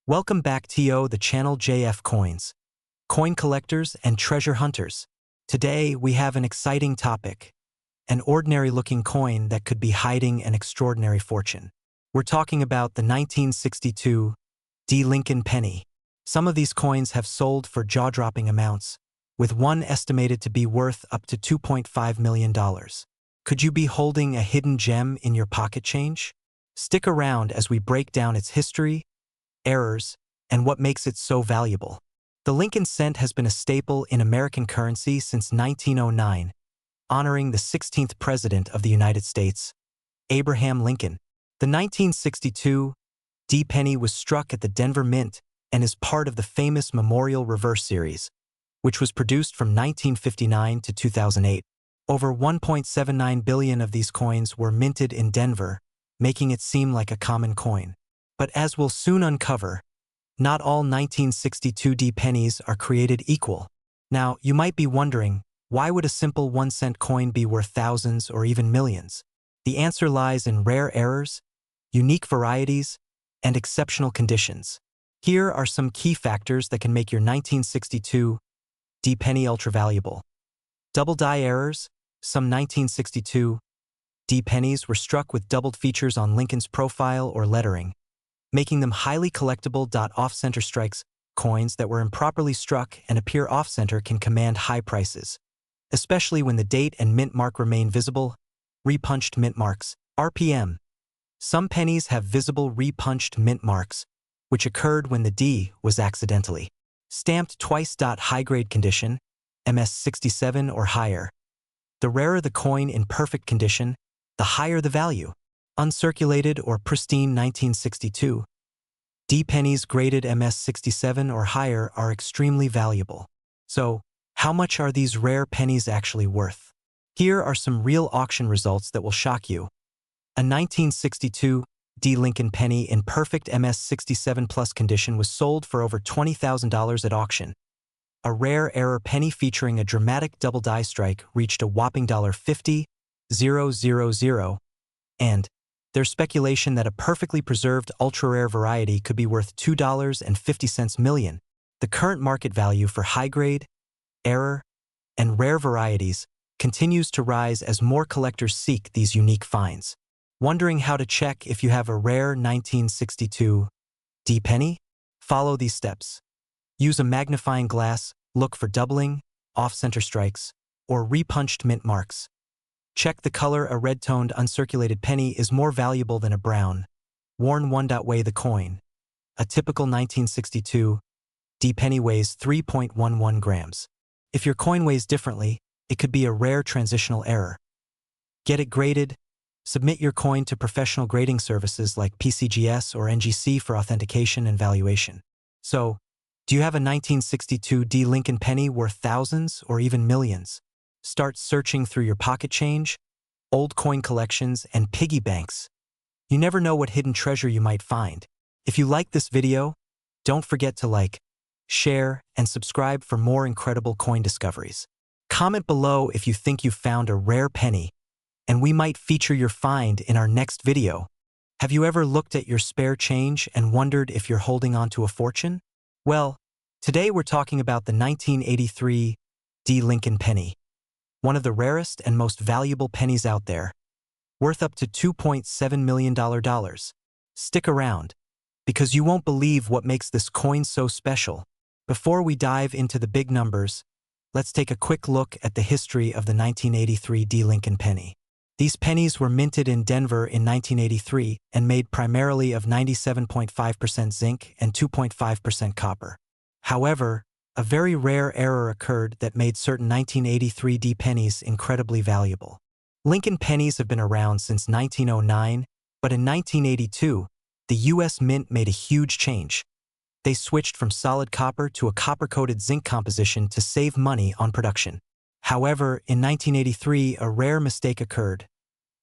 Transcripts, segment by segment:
Welcome back to the channel JF Coins, coin collectors and treasure hunters. Today we have an exciting topic, an ordinary-looking coin that could be hiding an extraordinary fortune. We're talking about the 1962 D. Lincoln penny. Some of these coins have sold for jaw-dropping amounts, with one estimated to be worth up to $2.5 million. Could you be holding a hidden gem in your pocket change? Stick around as we break down its history, errors, and what makes it so valuable. The Lincoln cent has been a staple in American currency since 1909, honoring the 16th President of the United States, Abraham Lincoln. The 1962 D penny was struck at the Denver Mint and is part of the famous Memorial Reverse series, which was produced from 1959 to 2008. Over 1.79 billion of these coins were minted in Denver, making it seem like a common coin. But as we'll soon uncover, not all 1962 D pennies are created equal. Now, you might be wondering, why would a simple 1-cent coin be worth thousands or even millions? The answer lies in rare errors, unique varieties, and exceptional conditions. Here are some key factors that can make your 1962 D penny ultra-valuable. Double die errors. Some 1962 D pennies were struck with doubled features on Lincoln's profile or lettering, making them highly collectible. Off-center strikes. Coins that were improperly struck and appear off-center can command high prices, especially when the date and mint mark remain visible. Repunched mint marks, RPM. Some pennies have visible repunched mint marks, which occurred when the D was accidentally stamped twice. High-grade condition, MS67 or higher. The rarer the coin in perfect condition, the higher the value. Uncirculated or pristine 1962 D pennies graded MS67 or higher are extremely valuable. So, how much are these rare pennies actually worth? Here are some real auction results that will shock you. A 1962 D. Lincoln penny in perfect MS67 plus condition was sold for over $20,000 at auction. A rare error penny featuring a dramatic double die strike reached a whopping $50,000, and there's speculation that a perfectly preserved ultra-rare variety could be worth $2.50 million. The current market value for high-grade, error, and rare varieties continues to rise as more collectors seek these unique finds. Wondering how to check if you have a rare 1962 D penny? Follow these steps. Use a magnifying glass, look for doubling, off-center strikes, or repunched mint marks. Check the color. A red-toned uncirculated penny is more valuable than a brown, worn one. Weigh the coin. A typical 1962 D penny weighs 3.11 grams. If your coin weighs differently, it could be a rare transitional error. Get it graded. Submit your coin to professional grading services like PCGS or NGC for authentication and valuation. So, do you have a 1962 D. Lincoln penny worth thousands or even millions? Start searching through your pocket change, old coin collections, and piggy banks. You never know what hidden treasure you might find. If you like this video, don't forget to like, share, and subscribe for more incredible coin discoveries. Comment below if you think you've found a rare penny, and we might feature your find in our next video. Have you ever looked at your spare change and wondered if you're holding on to a fortune? Well, today we're talking about the 1983 D. Lincoln penny, one of the rarest and most valuable pennies out there, worth up to $2.7 million. Stick around, because you won't believe what makes this coin so special. Before we dive into the big numbers, let's take a quick look at the history of the 1983 D. Lincoln penny. These pennies were minted in Denver in 1983 and made primarily of 97.5% zinc and 2.5% copper. However, a very rare error occurred that made certain 1983 D pennies incredibly valuable. Lincoln pennies have been around since 1909, but in 1982, the U.S. Mint made a huge change. They switched from solid copper to a copper-coated zinc composition to save money on production. However, in 1983, a rare mistake occurred.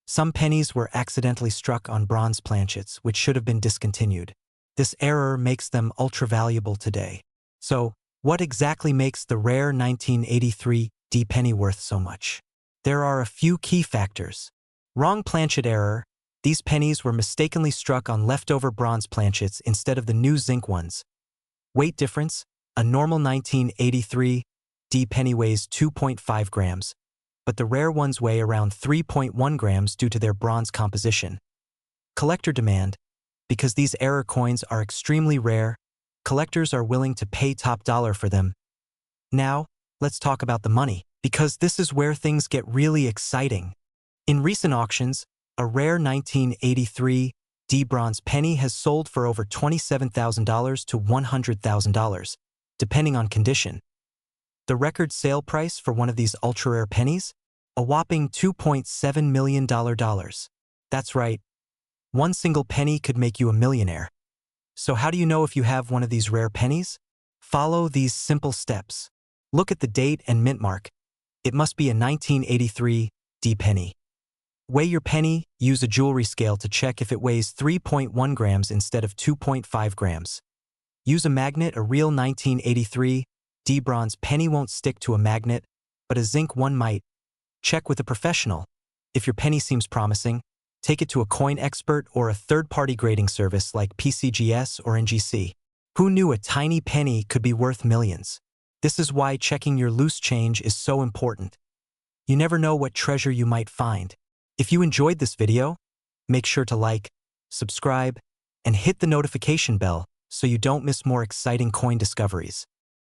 Some pennies were accidentally struck on bronze planchets, which should have been discontinued. This error makes them ultra-valuable today. So, what exactly makes the rare 1983 D penny worth so much? There are a few key factors. Wrong planchet error. These pennies were mistakenly struck on leftover bronze planchets instead of the new zinc ones. Weight difference: a normal 1983 D penny weighs 2.5 grams, but the rare ones weigh around 3.1 grams due to their bronze composition. Collector demand: because these error coins are extremely rare, collectors are willing to pay top dollar for them. Now, let's talk about the money, because this is where things get really exciting. In recent auctions, a rare 1983 D bronze penny has sold for over $27,000 to $100,000, depending on condition. The record sale price for one of these ultra-rare pennies? A whopping $2.7 million. That's right. One single penny could make you a millionaire. So how do you know if you have one of these rare pennies? Follow these simple steps. Look at the date and mint mark. It must be a 1983 D penny. Weigh your penny, use a jewelry scale to check if it weighs 3.1 grams instead of 2.5 grams. Use a magnet. A real 1983 D bronze penny won't stick to a magnet, but a zinc one might. Check with a professional. If your penny seems promising, take it to a coin expert or a third-party grading service like PCGS or NGC. Who knew a tiny penny could be worth millions? This is why checking your loose change is so important. You never know what treasure you might find. If you enjoyed this video, make sure to like, subscribe, and hit the notification bell so you don't miss more exciting coin discoveries.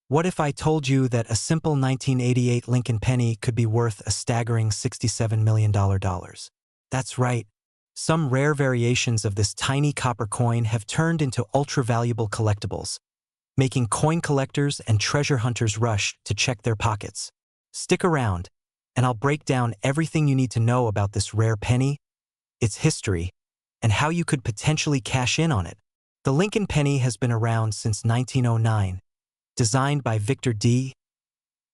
What if I told you that a simple 1988 Lincoln penny could be worth a staggering $67 million? That's right. Some rare variations of this tiny copper coin have turned into ultra-valuable collectibles, making coin collectors and treasure hunters rush to check their pockets. Stick around, and I'll break down everything you need to know about this rare penny, its history, and how you could potentially cash in on it. The Lincoln penny has been around since 1909, designed by Victor D.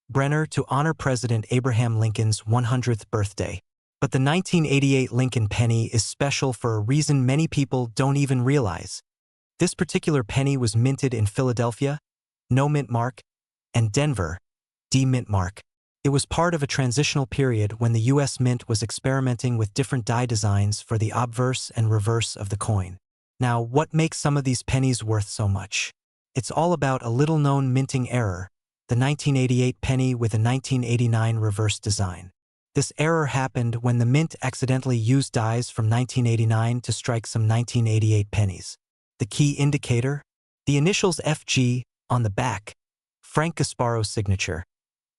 Brenner to honor President Abraham Lincoln's 100th birthday. But the 1988 Lincoln penny is special for a reason many people don't even realize. This particular penny was minted in Philadelphia, no mint mark, and Denver, D mint mark. It was part of a transitional period when the U.S. Mint was experimenting with different die designs for the obverse and reverse of the coin. Now, what makes some of these pennies worth so much? It's all about a little-known minting error, the 1988 penny with a 1989 reverse design. This error happened when the mint accidentally used dies from 1989 to strike some 1988 pennies. The key indicator? The initials FG on the back, Frank Gasparo's signature,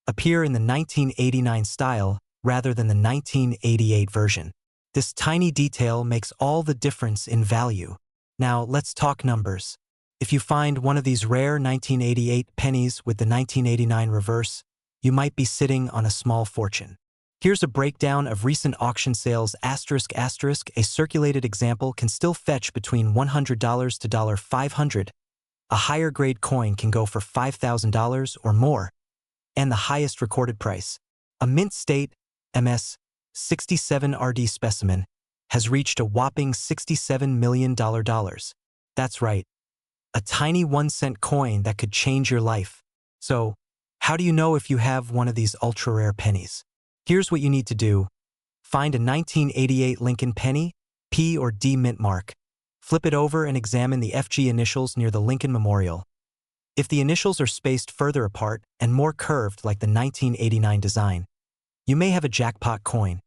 appear in the 1989 style rather than the 1988 version. This tiny detail makes all the difference in value. Now, let's talk numbers. If you find one of these rare 1988 pennies with the 1989 reverse, you might be sitting on a small fortune. Here's a breakdown of recent auction sales. ***, a circulated example can still fetch between $100 to $500. A higher grade coin can go for $5,000 or more. And the highest recorded price, a mint state MS 67 RD specimen, has reached a whopping $67 million. That's right, a tiny 1-cent coin that could change your life. So, how do you know if you have one of these ultra-rare pennies? Here's what you need to do. Find a 1988 Lincoln penny, P or D mint mark. Flip it over and examine the FG initials near the Lincoln Memorial. If the initials are spaced further apart and more curved like the 1989 design, you may have a jackpot coin.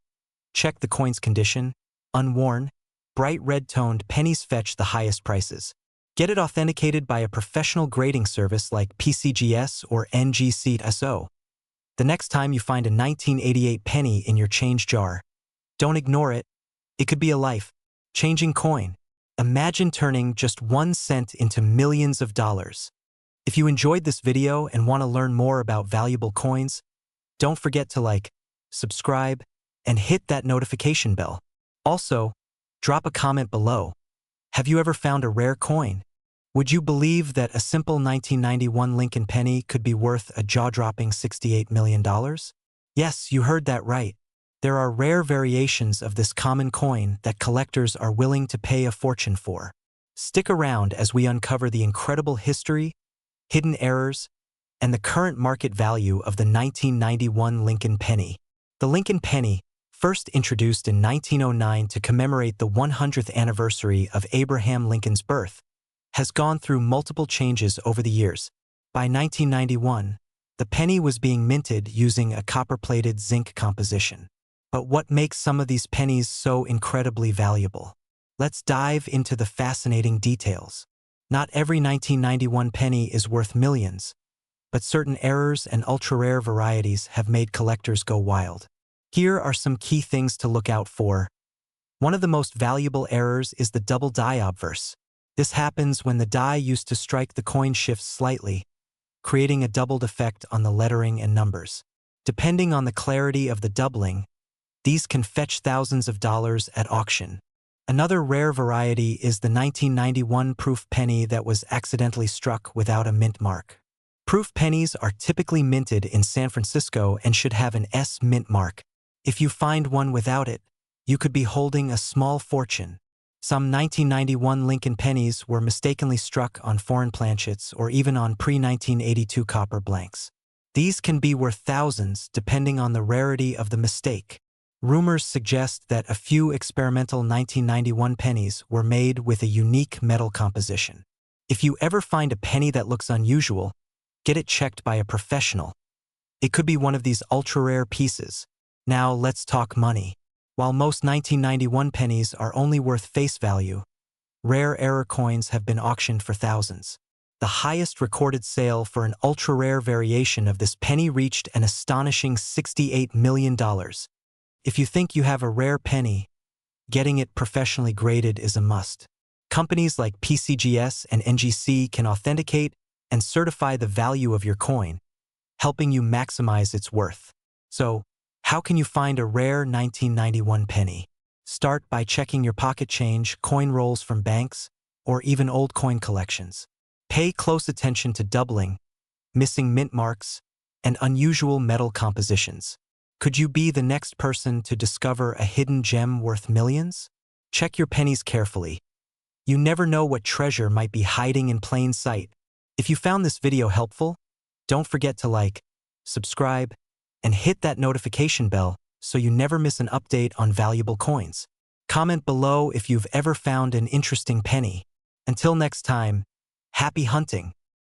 Check the coin's condition. Unworn, bright red-toned pennies fetch the highest prices. Get it authenticated by a professional grading service like PCGS or NGC. The next time you find a 1988 penny in your change jar, don't ignore it. It could be a life-changing coin. Imagine turning just 1 cent into millions of dollars. If you enjoyed this video and want to learn more about valuable coins, don't forget to like, subscribe, and hit that notification bell. Also, drop a comment below. Have you ever found a rare coin? Would you believe that a simple 1991 Lincoln penny could be worth a jaw-dropping $68 million? Yes, you heard that right. There are rare variations of this common coin that collectors are willing to pay a fortune for. Stick around as we uncover the incredible history, hidden errors, and the current market value of the 1991 Lincoln penny. The Lincoln penny, first introduced in 1909 to commemorate the 100th anniversary of Abraham Lincoln's birth, has gone through multiple changes over the years. By 1991, the penny was being minted using a copper-plated zinc composition. But what makes some of these pennies so incredibly valuable? Let's dive into the fascinating details. Not every 1991 penny is worth millions, but certain errors and ultra-rare varieties have made collectors go wild. Here are some key things to look out for. One of the most valuable errors is the double die obverse. This happens when the die used to strike the coin shifts slightly, creating a doubled effect on the lettering and numbers. Depending on the clarity of the doubling, these can fetch thousands of dollars at auction. Another rare variety is the 1991 proof penny that was accidentally struck without a mint mark. Proof pennies are typically minted in San Francisco and should have an S mint mark. If you find one without it, you could be holding a small fortune. Some 1991 Lincoln pennies were mistakenly struck on foreign planchets or even on pre-1982 copper blanks. These can be worth thousands depending on the rarity of the mistake. Rumors suggest that a few experimental 1991 pennies were made with a unique metal composition. If you ever find a penny that looks unusual, get it checked by a professional. It could be one of these ultra-rare pieces. Now let's talk money. While most 1991 pennies are only worth face value, rare error coins have been auctioned for thousands. The highest recorded sale for an ultra-rare variation of this penny reached an astonishing $68 million. If you think you have a rare penny, getting it professionally graded is a must. Companies like PCGS and NGC can authenticate and certify the value of your coin, helping you maximize its worth. So, how can you find a rare 1991 penny? Start by checking your pocket change, coin rolls from banks, or even old coin collections. Pay close attention to doubling, missing mint marks, and unusual metal compositions. Could you be the next person to discover a hidden gem worth millions? Check your pennies carefully. You never know what treasure might be hiding in plain sight. If you found this video helpful, don't forget to like, subscribe, and hit that notification bell so you never miss an update on valuable coins. Comment below if you've ever found an interesting penny. Until next time, happy hunting!